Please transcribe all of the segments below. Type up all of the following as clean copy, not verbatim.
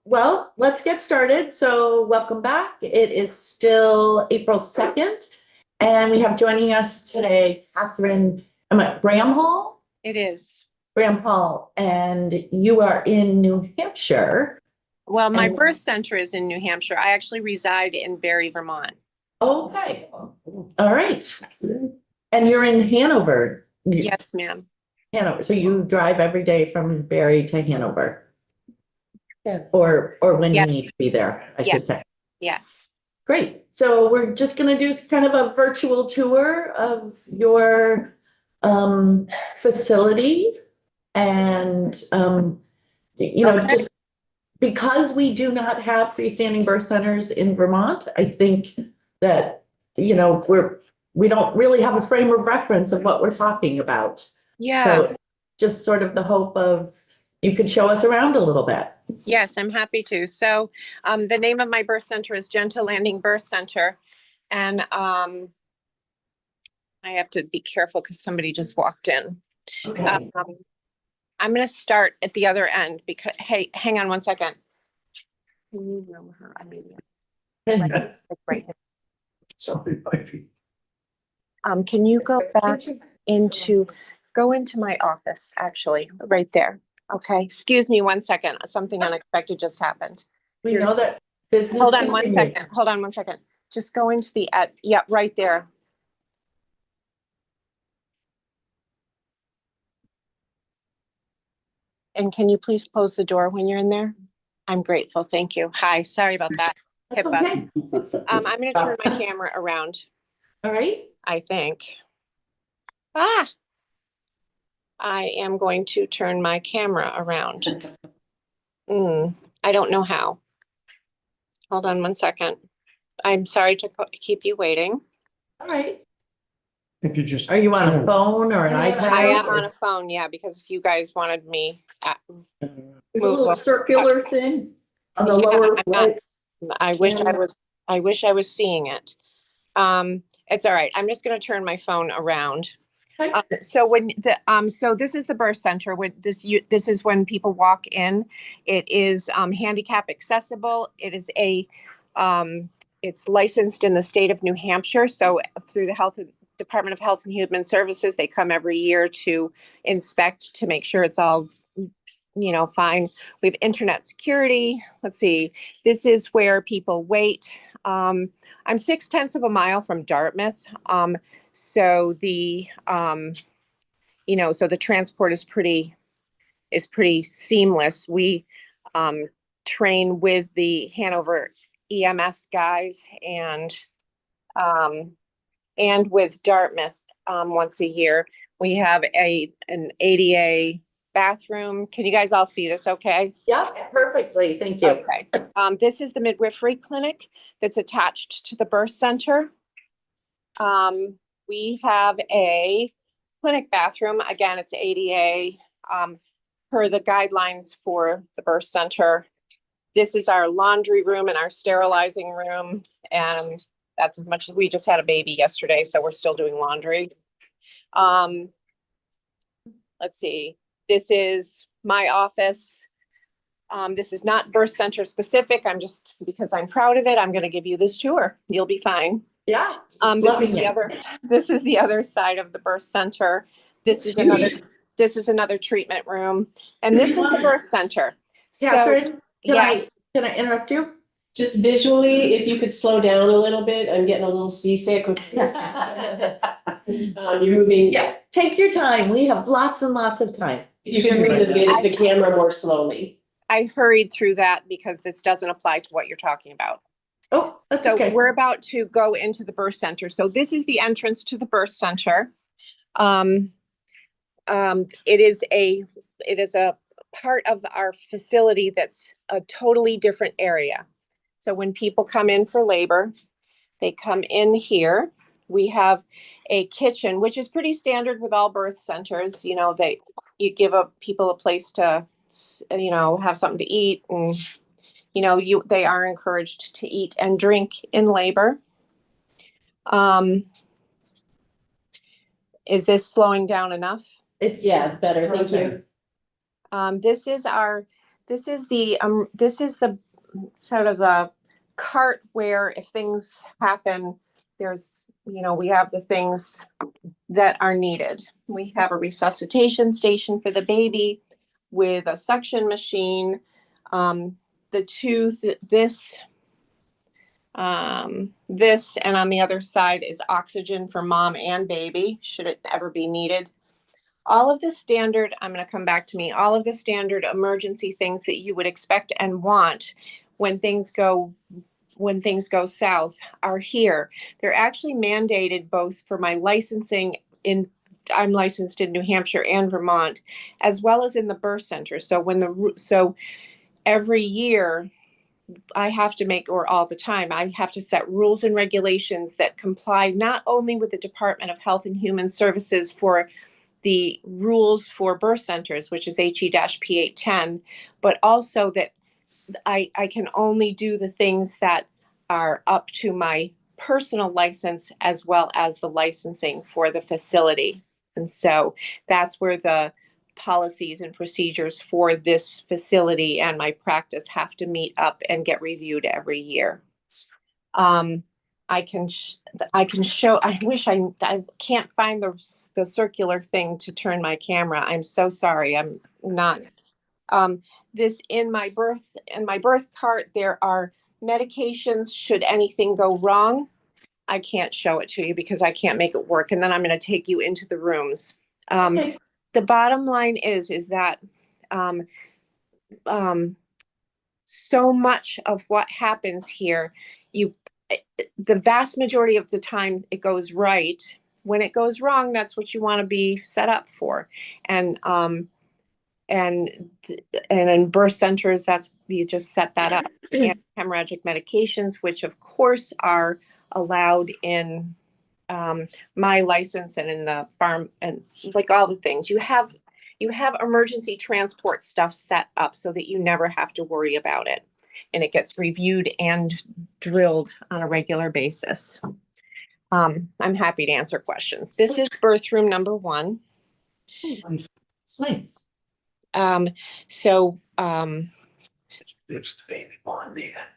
Well, let's get started. So welcome back. It is still April 2nd, and we have joining us today, Catherine Bramhall. It is. Bramhall, and you are in New Hampshire. Well, my birth center is in New Hampshire. I actually reside in Barre, Vermont. Okay. All right. And you're in Hanover. Yes, ma'am. Hanover. So you drive every day from Barre to Hanover. Yeah. Or when you Yes. need to be there, I should say. Yes. Great. So we're just going to do kind of a virtual tour of your facility. And, Okay. just because we do not have freestanding birth centers in Vermont, I think that, we don't really have a frame of reference of what we're talking about. Yeah. So just sort of the hope of you could show us around a little bit. Yes, I'm happy to. So the name of my birth center is Gentle Landing Birth Center. And I have to be careful because somebody just walked in. Okay. I'm going to start at the other end because, hey, hang on one second. Can you know her? I mean, right here. Something might be. Can you go back go into my office, actually, right there. Okay, excuse me 1 second. Something unexpected just happened. We know that business. Hold on one continues. second. Hold on one second. Just go into the, yeah, right there. And can you please close the door when you're in there? I'm grateful. Thank you. Hi, sorry about that. That's Hit button. okay. I'm going to turn my camera around, All right. I think. I am going to turn my camera around. I don't know how. Hold on 1 second. I'm sorry to keep you waiting. All right. If you just. Are you on a phone or an iPad? I am on a phone, yeah, because you guys wanted me at, It's a little circular thing on the Yeah, lower I'm not- right. I wish I was seeing it. It's all right. I'm just going to turn my phone around. Okay. So this is the birth center. This is when people walk in. It is handicap accessible. It is it's licensed in the state of New Hampshire. So through the Department of Health and Human Services, they come every year to inspect to make sure it's all fine. We have internet security. Let's see. This is where people wait. I'm 0.6 of a mile from Dartmouth. So the transport is pretty seamless. We train with the Hanover EMS guys and with Dartmouth once a year. We have an ADA bathroom. Can you guys all see this okay? Yeah, perfectly. Thank you. Okay. This is the midwifery clinic that's attached to the birth center. We have a clinic bathroom. Again, it's ADA per the guidelines for the birth center. This is our laundry room and our sterilizing room. And that's as much as we just had a baby yesterday. So we're still doing laundry. Let's see. This is my office. This is not birth center specific. Because I'm proud of it, I'm going to give you this tour. You'll be fine. Yeah. This is the other side of the birth center. This is another treatment room. And this is the birth center. Catherine, yes. Can I interrupt you? Just visually, if you could slow down a little bit, I'm getting a little seasick. You're moving. Yeah, take your time. We have lots and lots of time. You can read the camera more slowly. I hurried through that because this doesn't apply to what you're talking about. Oh, that's okay. We're about to go into the birth center. So this is the entrance to the birth center. It is a part of our facility that's a totally different area. So when people come in for labor, they come in here. We have a kitchen, which is pretty standard with all birth centers. You give people a place to, have something to eat, and they are encouraged to eat and drink in labor. Is this slowing down enough? It's better. Thank you. This is this is the sort of the cart where if things happen, there's, we have the things that are needed. We have a resuscitation station for the baby with a suction machine. The tooth, this, and on the other side is oxygen for mom and baby, should it ever be needed. All of the standard, I'm going to come back to me, all of the standard emergency things that you would expect and want when things go south are here. They're actually mandated both for my licensing I'm licensed in New Hampshire and Vermont, as well as in the birth center. So every year I have to make, or all the time, I have to set rules and regulations that comply not only with the Department of Health and Human Services for the rules for birth centers, which is HE-P810, but also that I can only do the things that are up to my personal license as well as the licensing for the facility. And so that's where the policies and procedures for this facility and my practice have to meet up and get reviewed every year. I can show, I wish I can't find the circular thing to turn my camera. I'm so sorry. I'm not, this in my birth cart, there are medications should anything go wrong. I can't show it to you because I can't make it work. And then I'm going to take you into the rooms. Okay. The bottom line is that, so much of what happens here, the vast majority of the time it goes right. When it goes wrong, that's what you want to be set up for. And in birth centers, that's, you just set that up. And hemorrhagic medications, which of course are allowed in my license and in the farm, and like all the things you have emergency transport stuff set up so that you never have to worry about it. And it gets reviewed and drilled on a regular basis. I'm happy to answer questions. This is birth room number 1. It's nice. So It's the baby born there.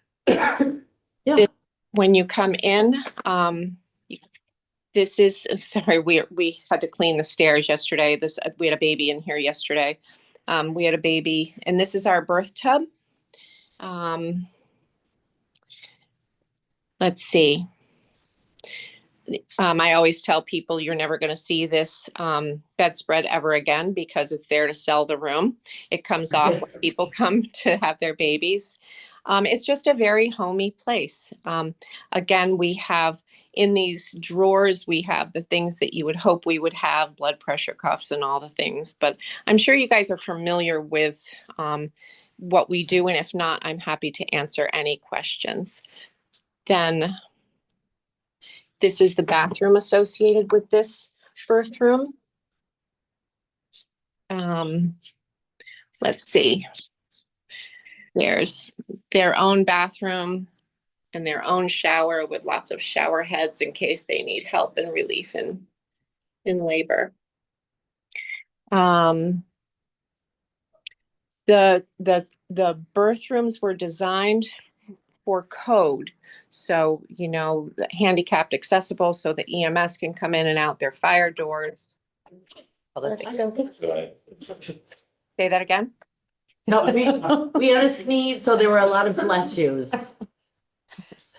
Yeah. when you come in, this is, sorry, we had to clean the stairs yesterday. We had a baby in here yesterday. We had a baby, and this is our birth tub. Let's see. I always tell people you're never going to see this bedspread ever again because it's there to sell the room. It comes off when people come to have their babies. It's just a very homey place. Again, we have in these drawers, we have the things that you would hope we would have, blood pressure cuffs and all the things. But I'm sure you guys are familiar with what we do. And if not, I'm happy to answer any questions. Then this is the bathroom associated with this birth room. Let's see. There's their own bathroom and their own shower with lots of shower heads in case they need help and relief in labor. The birth rooms were designed for code. So, handicapped accessible so the EMS can come in and out their fire doors. Say that again? No, we had a sneeze, so there were a lot of bless yous.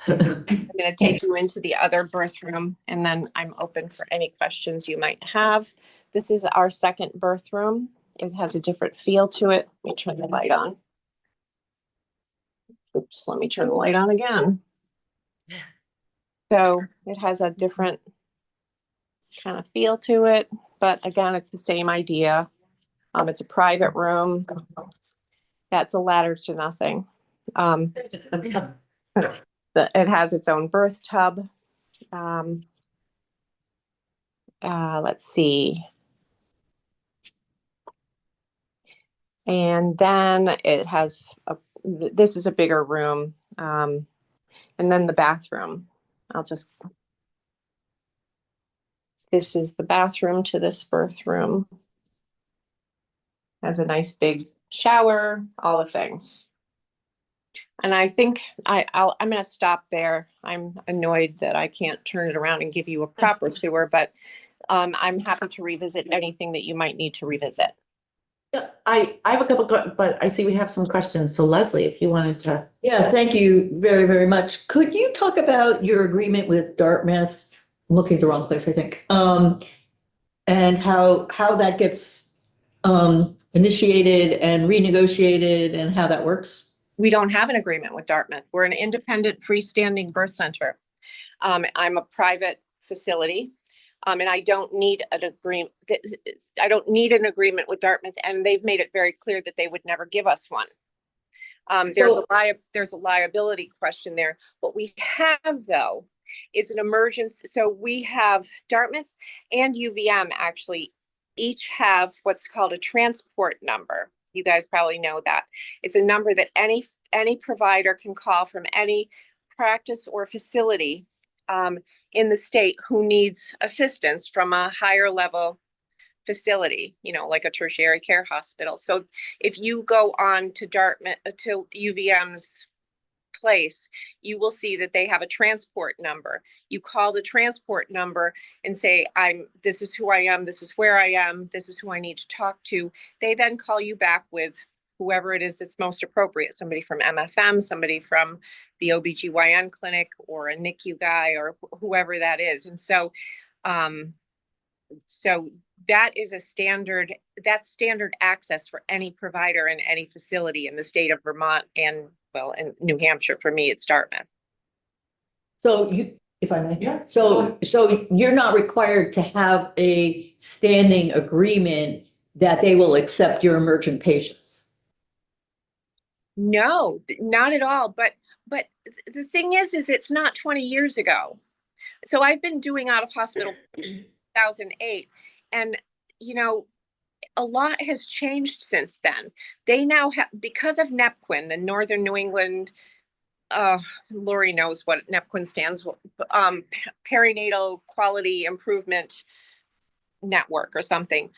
I'm going to take you into the other birth room, and then I'm open for any questions you might have. This is our second birth room. It has a different feel to it. Let me turn the light on. Oops, let me turn the light on again. So it has a different kind of feel to it, but again, it's the same idea. It's a private room. That's a ladder to nothing. It has its own birth tub. Let's see. And then it has this is a bigger room. And then the bathroom. This is the bathroom to this birth room. Has a nice big shower, all the things. And I think I'm going to stop there. I'm annoyed that I can't turn it around and give you a proper tour, but I'm happy to revisit anything that you might need to revisit. Yeah, I have a couple, but I see we have some questions. So Leslie, if you wanted to. Yeah, thank you very, very much. Could you talk about your agreement with Dartmouth? I'm looking at the wrong place, I think. And how that gets initiated and renegotiated and how that works? We don't have an agreement with Dartmouth. We're an independent freestanding birth center. I'm a private facility. And I don't need an agreement. I don't need an agreement with Dartmouth, and they've made it very clear that they would never give us one. There's a liability question there. What we have, though, is an emergency. So we have Dartmouth and UVM actually each have what's called a transport number. You guys probably know that. It's a number that any provider can call from any practice or facility in the state who needs assistance from a higher level facility, like a tertiary care hospital. So if you go on to Dartmouth, to UVM's place, you will see that they have a transport number. You call the transport number and say, this is who I am, this is where I am, this is who I need to talk to. They then call you back with whoever it is that's most appropriate, somebody from MFM, somebody from the OBGYN clinic, or a NICU guy, or whoever that is. And so that is standard access for any provider in any facility in the state of Vermont and, well, in New Hampshire. For me, it's Dartmouth. So if I may. Yeah. So you're not required to have a standing agreement that they will accept your emergent patients? No, not at all. But the thing is it's not 20 years ago. So I've been doing out of hospital 2008, and a lot has changed since then. They now have, because of NEPQUIN, the Northern New England, Lori knows what NEPQUIN stands for, Perinatal Quality Improvement Network or something.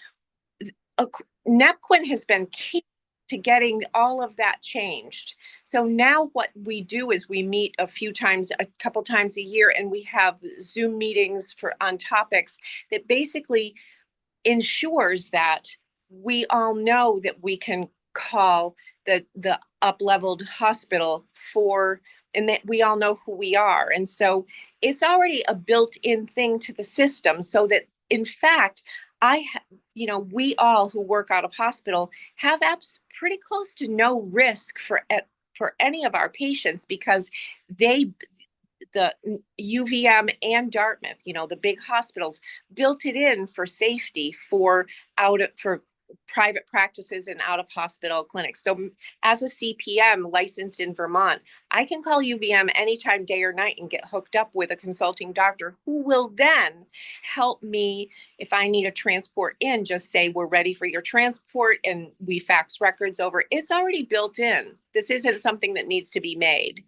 NEPQUIN has been key to getting all of that changed. So now what we do is we meet a couple times a year, and we have Zoom meetings on topics that basically ensures that we all know that we can call the up-leveled hospital and that we all know who we are. And so it's already a built-in thing to the system, so that in fact, we all who work out of hospital have pretty close to no risk for any of our patients, because the UVM and Dartmouth, the big hospitals, built it in for safety for private practices and out of hospital clinics. So as a CPM licensed in Vermont, I can call UVM anytime, day or night, and get hooked up with a consulting doctor who will then help me. If I need a transport in, just say, we're ready for your transport, and we fax records over. It's already built in. This isn't something that needs to be made.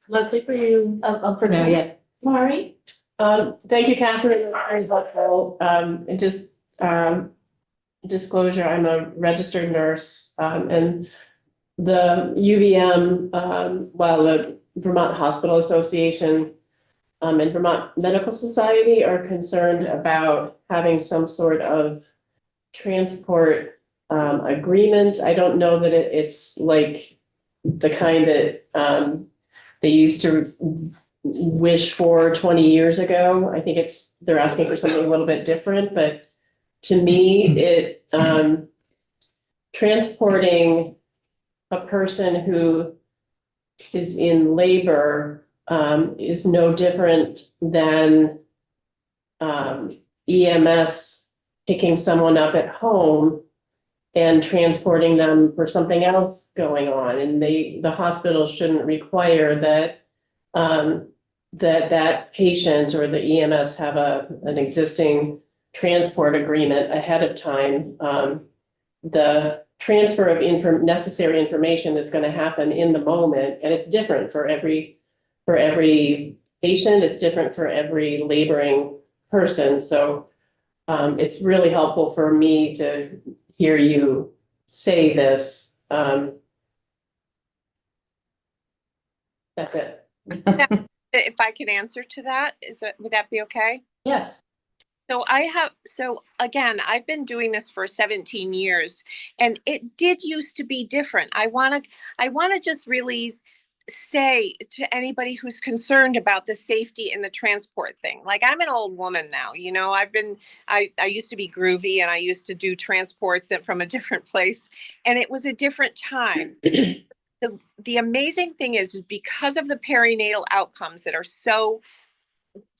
Leslie, for you. For now, yeah. Mari? Thank you, Catherine. Very helpful. And just disclosure, I'm a registered nurse, and the UVM, the Vermont Hospital Association, and Vermont Medical Society are concerned about having some sort of transport agreement. I don't know that it's like the kind that they used to wish for 20 years ago. I think they're asking for something a little bit different, but to me, transporting a person who is in labor is no different than EMS picking someone up at home and transporting them for something else going on. And the hospital shouldn't require that that patient or the EMS have an existing transport agreement ahead of time. The transfer of necessary information is going to happen in the moment, and it's different for every patient. It's different for every laboring person. So it's really helpful for me to hear you say this. That's it. If I can answer to that, would that be okay? Yes. So again, I've been doing this for 17 years and it did used to be different. I want to just really say to anybody who's concerned about the safety and the transport thing. Like I'm an old woman now, you know, I used to be groovy and I used to do transports from a different place and it was a different time. The amazing thing is because of the perinatal outcomes that are so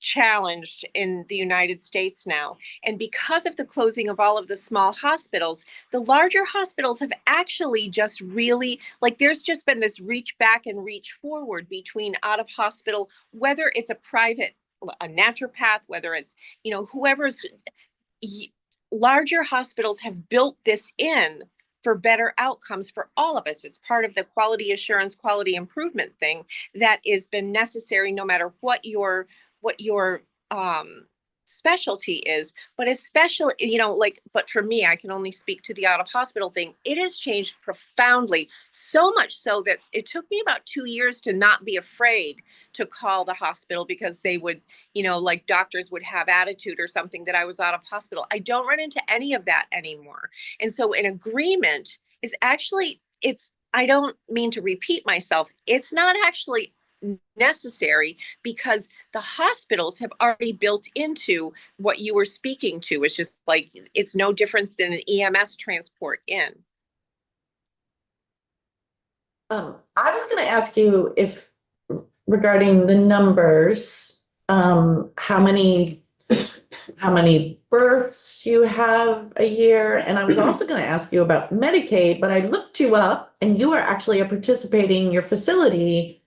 challenged in the United States now. And because of the closing of all of the small hospitals, the larger hospitals have actually just really, like there's just been this reach back and reach forward between out of hospital, whether it's a naturopath, whether it's, you know, larger hospitals have built this in for better outcomes for all of us. It's part of the quality assurance, quality improvement thing that has been necessary no matter what your specialty is, but especially, you know, like, but for me, I can only speak to the out of hospital thing. It has changed profoundly, so much so that it took me about 2 years to not be afraid to call the hospital because they would, you know, like doctors would have attitude or something that I was out of hospital. I don't run into any of that anymore. And so an agreement is actually, I don't mean to repeat myself. It's not actually necessary because the hospitals have already built into what you were speaking to. It's just like, it's no different than an EMS transport in. I was going to ask you if regarding the numbers, how many births you have a year. And I was also going to ask you about Medicaid, but I looked you up and you are actually your facility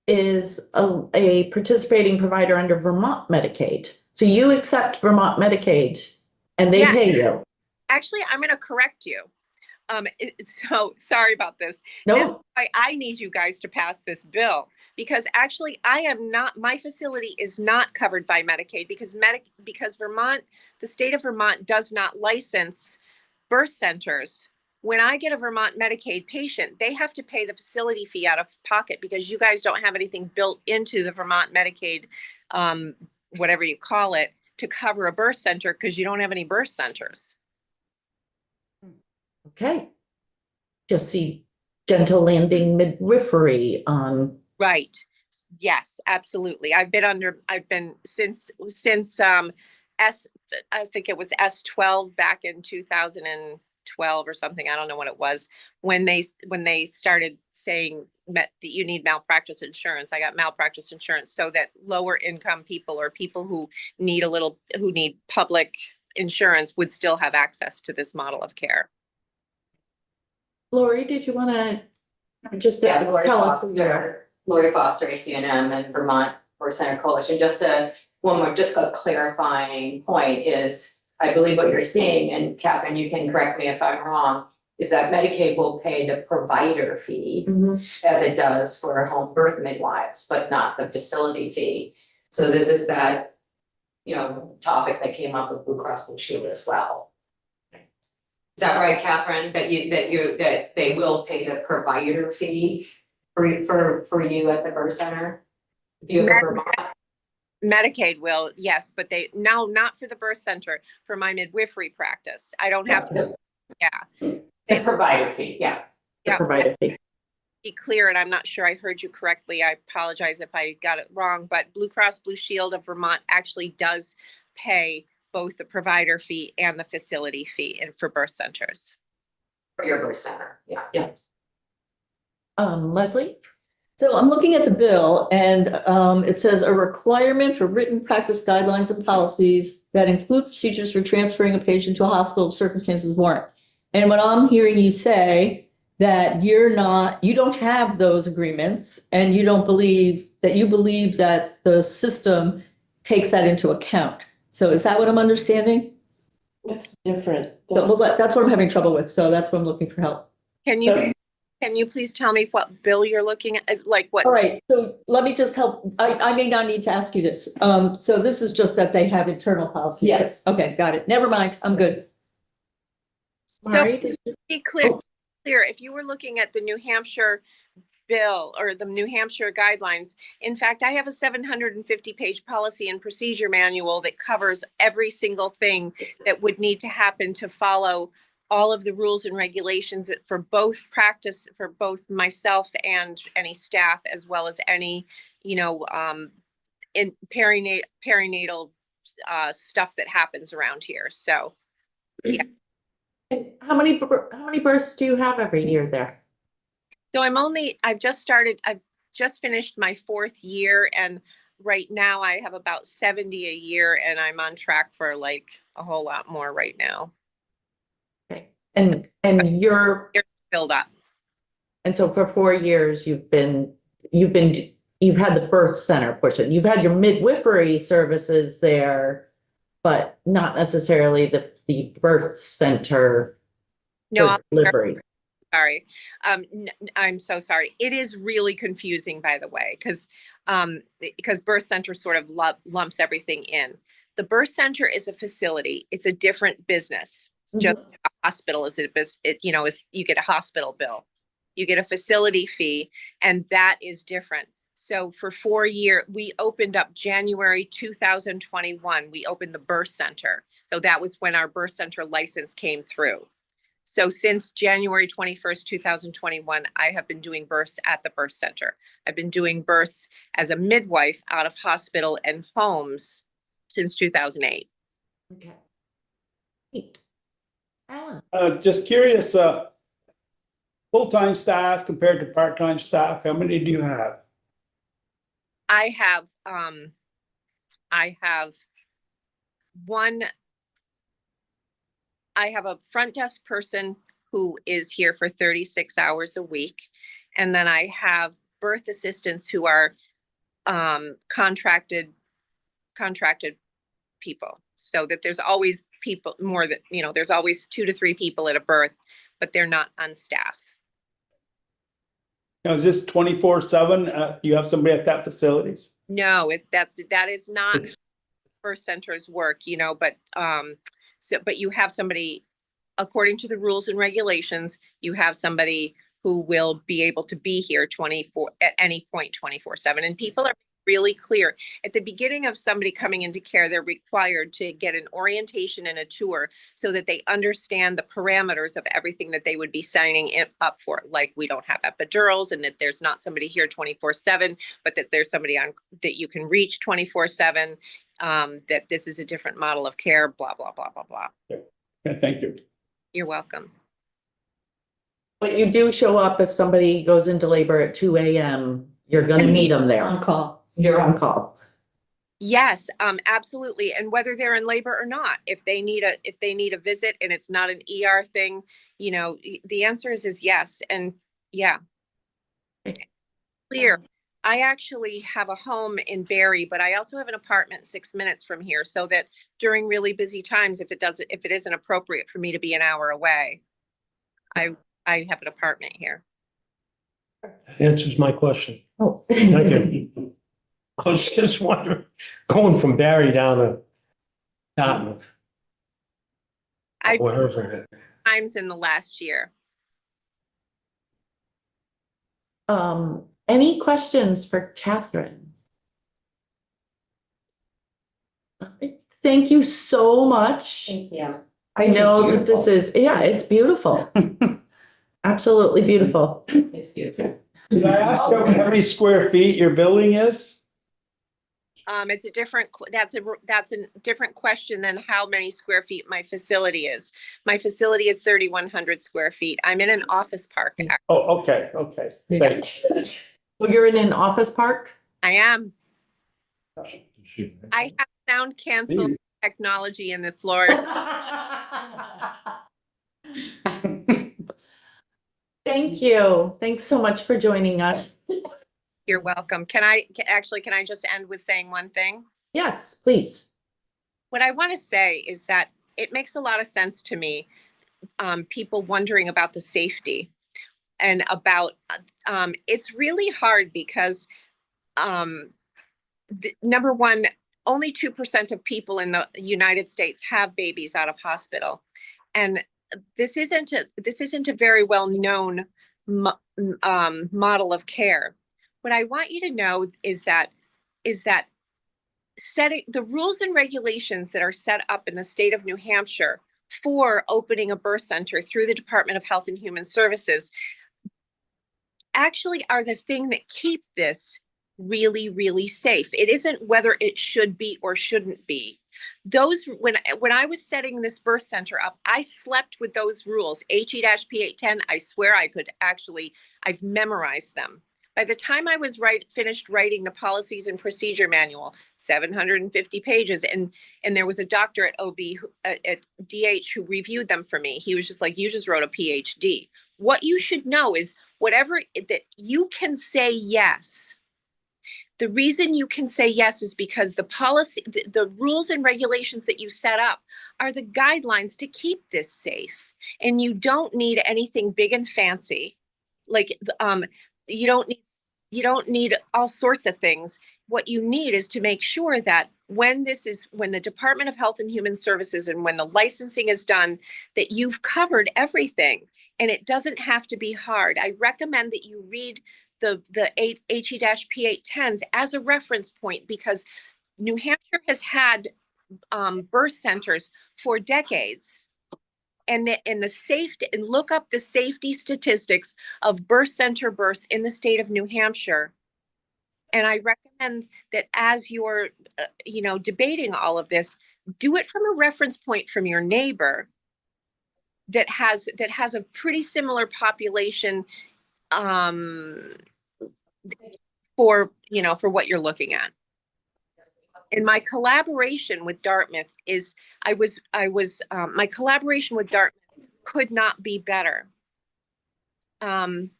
is a participating provider under Vermont Medicaid. So you accept Vermont Medicaid and they pay you. Actually, I'm going to correct you. So sorry about this. No. This is why I need you guys to pass this bill, because actually my facility is not covered by Medicaid because Vermont, the state of Vermont does not license birth centers. When I get a Vermont Medicaid patient, they have to pay the facility fee out of pocket because you guys don't have anything built into the Vermont Medicaid, whatever you call it, to cover a birth center because you don't have any birth centers. Okay. Just see Gentle Landing Midwifery on. Right. Yes, absolutely. I've been since I think it was S12 back in 2012 or something. I don't know what it was when they started saying that you need malpractice insurance. I got malpractice insurance so that lower income people or people who need public insurance would still have access to this model of care. Lori, did you want to just Lori tell us? Lori Foster, ACNM and Vermont Birth Center Coalition. Just a clarifying point is, I believe what you're seeing, and Catherine, you can correct me if I'm wrong, is that Medicaid will pay the provider fee as it does for home birth midwives, but not the facility fee. So this is that, you know, topic that came up with Blue Cross Blue Shield as well. Is that right, Catherine? That they will pay the provider fee for you at the birth center? If you have a Vermont. Medicaid will, yes, but not for the birth center, for my midwifery practice. I don't have to. Yeah. The provider fee, yeah. The provider fee. Be clear, and I'm not sure I heard you correctly. I apologize if I got it wrong, but Blue Cross Blue Shield of Vermont actually does pay both the provider fee and the facility fee for birth centers. For your birth center, yeah. Leslie? So I'm looking at the bill and it says a requirement for written practice guidelines and policies that include procedures for transferring a patient to a hospital if circumstances warrant. And what I'm hearing you say that you don't have those agreements and you believe that the system takes that into account. So is that what I'm understanding? That's different. Well, that's what I'm having trouble with. So that's what I'm looking for help. Can you please tell me what bill you're looking at? Like what? All right, so let me just help. I may not need to ask you this. So this is just that they have internal policies. Yes. Okay, got it. Never mind. I'm good. So Mari, did you- be clear, Oh. if you were looking at the New Hampshire bill or the New Hampshire guidelines, in fact, I have a 750-page policy and procedure manual that covers every single thing that would need to happen to follow all of the rules and regulations for both practice, for both myself and any staff, as well as any, in perinatal stuff that happens around here. So And how many births do you have every year there? So I've just finished my 4th year, and right now I have about 70 a year, and I'm on track for like a whole lot more right now. Okay. And Build up. and so for 4 years, you've had the birth center portion. You've had your midwifery services there, but not necessarily the birth center No, for delivery. sorry. I'm so sorry. It is really confusing, by the way, because birth center sort of lumps everything in. The birth center is a facility. It's a different business. It's just a hospital is if you get a hospital bill, you get a facility fee, and that is different. So for 4 years, we opened up January 2021. We opened the birth center. So that was when our birth center license came through. So since January 21st, 2021, I have been doing births at the birth center. I've been doing births as a midwife out of hospital and homes since 2008. Okay. Great. Alan? Just curious, full-time staff compared to part-time staff, how many do you have? I have a front desk person who is here for 36 hours a week. And then I have birth assistants who are contracted people, so that there's always people more than, there's always 2 to 3 people at a birth, but they're not on staff. Now, is this 24/7? You have somebody at that facilities? No, that is not birth center's work, but but you have somebody, according to the rules and regulations, you have somebody who will be able to be here at any point 24/7. And people are really clear. At the beginning of somebody coming into care, they're required to get an orientation and a tour so that they understand the parameters of everything that they would be signing up for. Like, we don't have epidurals, and that there's not somebody here 24/7, but that there's somebody on that you can reach 24/7, that this is a different model of care, blah, blah, blah, blah, blah. Yeah, thank you. You're welcome. But you do show up if somebody goes into labor at 2 a.m., you're gonna meet them there. On call. You're on call. Yes, absolutely. And whether they're in labor or not, if they need a visit and it's not an ER thing, the answer is yes. And yeah. Clear. I actually have a home in Barry, but I also have an apartment 6 minutes from here, so that during really busy times, if it isn't appropriate for me to be an hour away, I have an apartment here. Answers my question. Oh. Thank you. I was just wondering, going from Barry down to Dartmouth, I wherever. times in the last year. Any questions for Catherine? Thank you so much. Yeah. I know that this is, it's beautiful. Absolutely beautiful. It's beautiful. Did I ask how many square feet your building is? It's that's a different question than how many square feet my facility is. My facility is 3,100 square feet. I'm in an office park. Oh, okay, thanks. Well, you're in an office park? I am. I have sound cancel technology in the floors. Thank you. Thanks so much for joining us. You're welcome. Can I just end with saying one thing? Yes, please. What I want to say is that it makes a lot of sense to me, people wondering about the safety and about, it's really hard because, number one, only 2% of people in the United States have babies out of hospital. And this isn't a very well-known model of care. What I want you to know is that setting the rules and regulations that are set up in the state of New Hampshire for opening a birth center through the Department of Health and Human Services actually are the thing that keep this really, really safe. It isn't whether it should be or shouldn't be. Those, when I was setting this birth center up, I slept with those rules. HE-P810, I swear I've memorized them. By the time I was finished writing the policies and procedure manual, 750 pages, and there was a doctor at at DH who reviewed them for me. He was just like, you just wrote a PhD. What you should know is whatever that you can say yes. The reason you can say yes is because the policy, the rules and regulations that you set up are the guidelines to keep this safe. And you don't need anything big and fancy. Like, you don't need all sorts of things. What you need is to make sure that when the Department of Health and Human Services and when the licensing is done, that you've covered everything and it doesn't have to be hard. I recommend that you read the HE-P810s as a reference point, because New Hampshire has had birth centers for decades. And look up the safety statistics of birth center births in the state of New Hampshire. And I recommend that as you're, debating all of this, do it from a reference point from your neighbor that has a pretty similar population for what you're looking at. And my collaboration with Dartmouth my collaboration with Dartmouth could not be better. And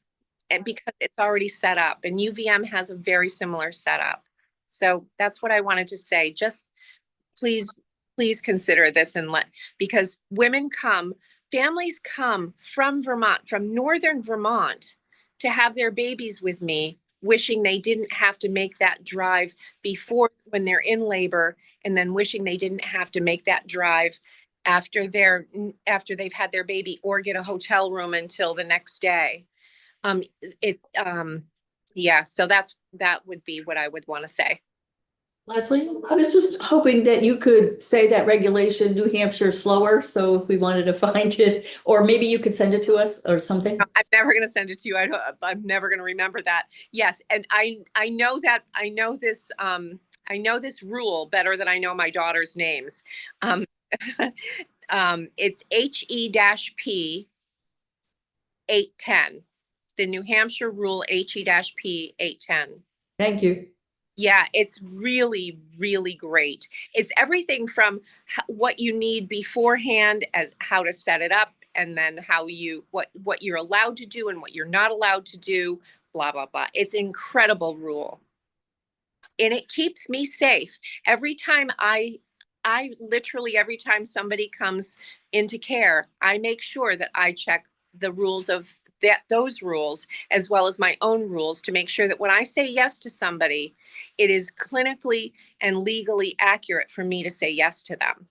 because it's already set up, and UVM has a very similar setup. So that's what I wanted to say. Just please consider this because families come from Vermont, from northern Vermont, to have their babies with me, wishing they didn't have to make that drive before when they're in labor, and then wishing they didn't have to make that drive after they've had their baby or get a hotel room until the next day. So that would be what I would want to say. Leslie? I was just hoping that you could say that regulation, New Hampshire slower, so if we wanted to find it, or maybe you could send it to us or something. I'm never going to send it to you. I'm never going to remember that. Yes, and I know this rule better than I know my daughter's names. It's HE-P810, the New Hampshire rule HE-P810. Thank you. Yeah, it's really, really great. It's everything from what you need beforehand as how to set it up, and then what you're allowed to do and what you're not allowed to do, blah, blah, blah. It's an incredible rule. And it keeps me safe. Every time every time somebody comes into care, I make sure that I check the rules of those rules, as well as my own rules, to make sure that when I say yes to somebody, it is clinically and legally accurate for me to say yes to them.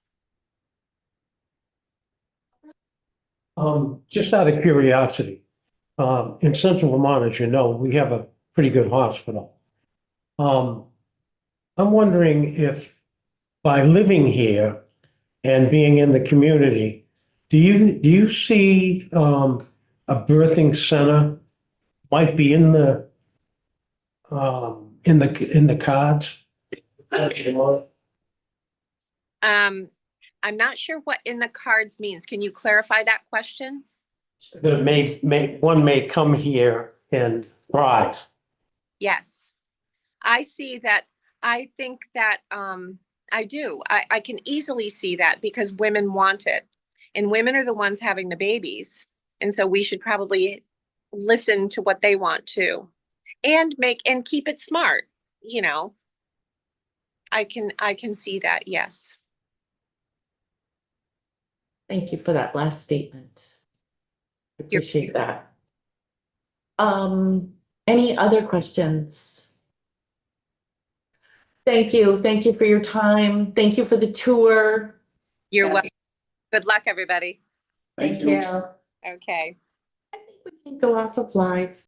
Just out of curiosity, in central Vermont, as you know, we have a pretty good hospital. I'm wondering if by living here and being in the community, do you see a birthing center might be in the cards? I'm not sure what in the cards means. Can you clarify that question? That one may come here and thrive. Yes, I see that. I think that I do. I can easily see that because women want it, and women are the ones having the babies. And so we should probably listen to what they want too, and keep it smart. I can see that. Yes. Thank you for that last statement. Appreciate that. Any other questions? Thank you. Thank you for your time. Thank you for the tour. You're welcome. Good luck, everybody. Thank Thank you. you. Okay. I think we can go off of live.